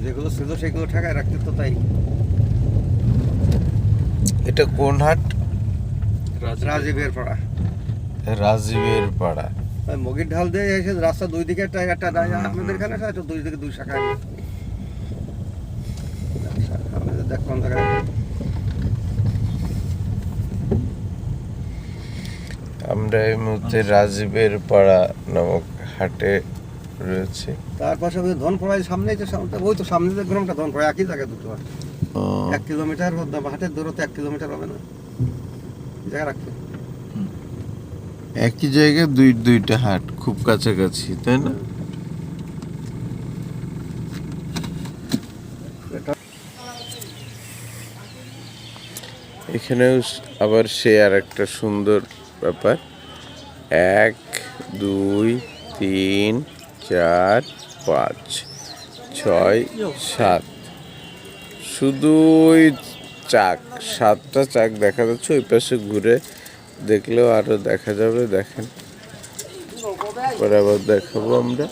যেগুলো ছিল সেগুলো ঠেকায় রাখতে তো তাই। এটা কোন হাট? রাজীবের পাড়া। রাজীবের পাড়া। ওই মগির ঢাল দিয়ে এসে রাস্তা দুই দিকে একটা আমাদের এখানে আছে, দুই দিকে দুই শাখায় আমাদের দেখ কোন জায়গায়। আমরা এই মুহূর্তে রাজীবের পাড়া নামক হাটে রয়েছে। তার পাশে ওই ধনপড়ায় সামনেই তো ওই তো সামনে যে গ্রামটা ধনপড়া, একই জায়গায় দুটো হাট। 1 কিলোমিটার হাটের দূরত্ব 1 কিলোমিটার হবে না জায়গা রাখতে। একই জায়গায় দুইটা হাট খুব কাছাকাছি, তাই না? এখানেও আবার সে আর একটা সুন্দর ব্যাপার, 1 2 3 4 5 6 7 শুধু ওই চাক, 7টা চাক দেখা যাচ্ছে। ওই পাশে ঘুরে দেখলেও আরো দেখা যাবে। দেখেন, পরে আবার দেখাবো আমরা।